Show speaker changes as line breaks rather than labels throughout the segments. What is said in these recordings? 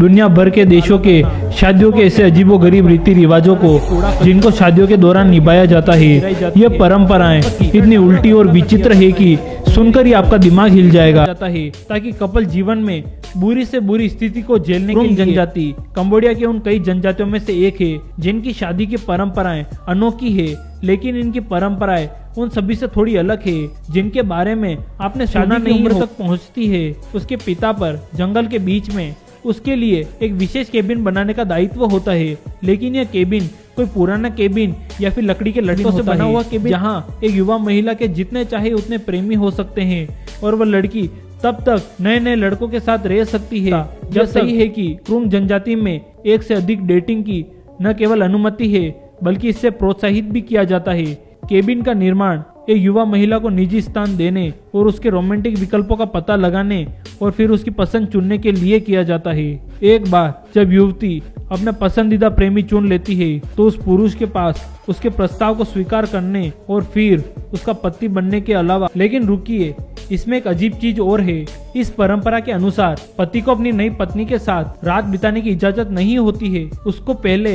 दुनिया भर के देशों के शादियों के ऐसे अजीबोगरीब रीति रिवाजों को जिनको शादियों के दौरान निभाया जाता है। ये परंपराएं इतनी उल्टी और विचित्र है कि सुनकर ही आपका दिमाग हिल जाएगा ताकि कपल जीवन में बुरी से बुरी स्थिति को झेलने की जनजाति कंबोडिया के उन कई जनजातियों में से एक है जिनकी शादी की परंपराएं अनोखी है, लेकिन इनकी परंपराएं उन सभी से थोड़ी अलग है जिनके बारे में आपने सुना नहीं। उम्र तक पहुंचती है उसके पिता पर जंगल के बीच में उसके लिए एक विशेष केबिन बनाने का दायित्व होता है, लेकिन यह केबिन कोई पुराना केबिन या फिर लकड़ी के लट्टों से बना हुआ केबिन जहाँ एक युवा महिला के जितने चाहे उतने प्रेमी हो सकते हैं और वह लड़की तब तक नए नए लड़कों के साथ रह सकती है। जब सही है कि क्रुंग जनजाति में एक से अधिक डेटिंग की न केवल अनुमति है बल्कि इससे प्रोत्साहित भी किया जाता है। केबिन का निर्माण एक युवा महिला को निजी स्थान देने और उसके रोमांटिक विकल्पों का पता लगाने और फिर उसकी पसंद चुनने के लिए किया जाता है। एक बार जब युवती अपना पसंदीदा प्रेमी चुन लेती है तो उस पुरुष के पास उसके प्रस्ताव को स्वीकार करने और फिर उसका पति बनने के अलावा, लेकिन रुकिए, इसमें एक अजीब चीज और है। इस परंपरा के अनुसार पति को अपनी नई पत्नी के साथ रात बिताने की इजाजत नहीं होती है। उसको पहले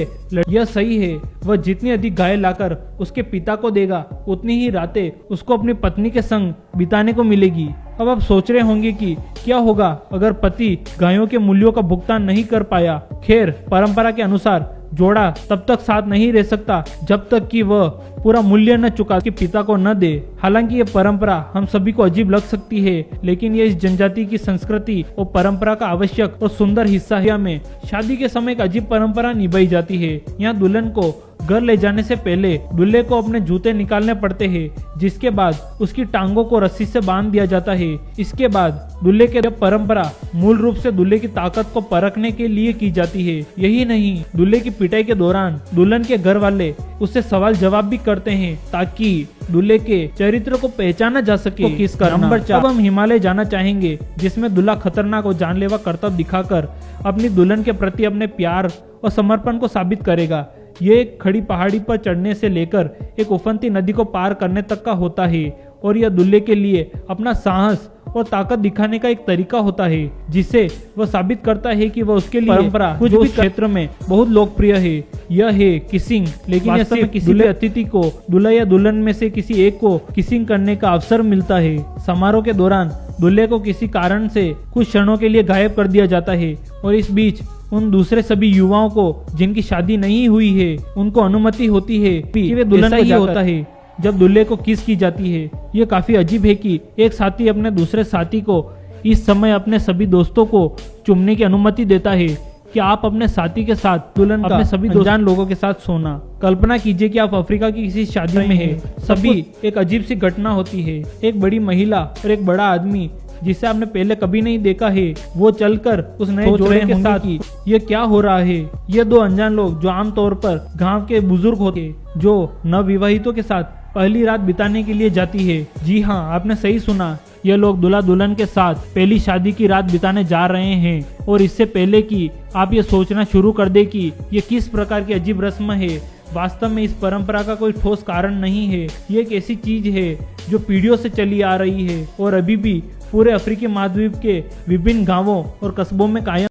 यह सही है वह जितनी अधिक गाय लाकर उसके पिता को देगा उतनी ही रातें उसको अपनी पत्नी के संग बिताने को मिलेगी। अब आप सोच रहे होंगे कि क्या होगा अगर पति गायों के मूल्यों का भुगतान नहीं कर पाया। खैर, परंपरा के अनुसार जोड़ा तब तक साथ नहीं रह सकता जब तक कि वह पूरा मूल्य न चुका के पिता को न दे। हालांकि ये परंपरा हम सभी को अजीब लग सकती है, लेकिन ये इस जनजाति की संस्कृति और परंपरा का आवश्यक और सुंदर हिस्सा है। में शादी के समय एक अजीब परंपरा निभाई जाती है। यहाँ दुल्हन को घर ले जाने से पहले दूल्हे को अपने जूते निकालने पड़ते हैं, जिसके बाद उसकी टांगों को रस्सी से बांध दिया जाता है। इसके बाद दूल्हे के परंपरा मूल रूप से दूल्हे की ताकत को परखने के लिए की जाती है। यही नहीं, दूल्हे की पिटाई के दौरान दुल्हन के घर वाले उससे सवाल जवाब भी करते हैं ताकि दूल्हे के चरित्र को पहचाना जा सके। किस करना। नंबर 4, अब हम हिमालय जाना चाहेंगे जिसमें दूल्हा खतरनाक और जानलेवा करतब दिखाकर अपनी दुल्हन के प्रति अपने प्यार और समर्पण को साबित करेगा। ये एक खड़ी पहाड़ी पर चढ़ने से लेकर एक उफनती नदी को पार करने तक का होता है और यह दूल्हे के लिए अपना साहस और ताकत दिखाने का एक तरीका होता है जिसे वह साबित करता है कि वह उसके लिए परंपरा कुछ भी क्षेत्र में बहुत लोकप्रिय है। यह है किसिंग, लेकिन वास्तव में किसी भी अतिथि को दूल्हा या दुल्हन में से किसी एक को किसिंग करने का अवसर मिलता है। समारोह के दौरान दूल्हे को किसी कारण से कुछ क्षणों के लिए गायब कर दिया जाता है और इस बीच उन दूसरे सभी युवाओं को जिनकी शादी नहीं हुई है उनको अनुमति होती है कि वे दुल्हन को होता है जब दूल्हे को किस की जाती है। ये काफी अजीब है कि एक साथी अपने दूसरे साथी को इस समय अपने सभी दोस्तों को चुमने की अनुमति देता है कि आप अपने साथी के साथ दुल्हन अपने सभी अनजान लोगों के साथ सोना। कल्पना कीजिए कि आप अफ्रीका की किसी शादी में हैं। सभी एक अजीब सी घटना होती है। एक बड़ी महिला और एक बड़ा आदमी जिसे आपने पहले कभी नहीं देखा है वो चलकर उस नए जोड़े के साथ कि ये क्या हो रहा है। ये दो अनजान लोग जो आमतौर पर गांव के बुजुर्ग होते जो नवविवाहितों के साथ पहली रात बिताने के लिए जाती है। जी हाँ, आपने सही सुना, ये लोग दूल्हा दुल्हन के साथ पहली शादी की रात बिताने जा रहे हैं। और इससे पहले कि आप ये सोचना शुरू कर दे कि ये किस प्रकार की अजीब रस्म है, वास्तव में इस परंपरा का कोई ठोस कारण नहीं है। ये एक ऐसी चीज है जो पीढ़ियों से चली आ रही है और अभी भी पूरे अफ्रीकी महाद्वीप के विभिन्न गांवों और कस्बों में कायम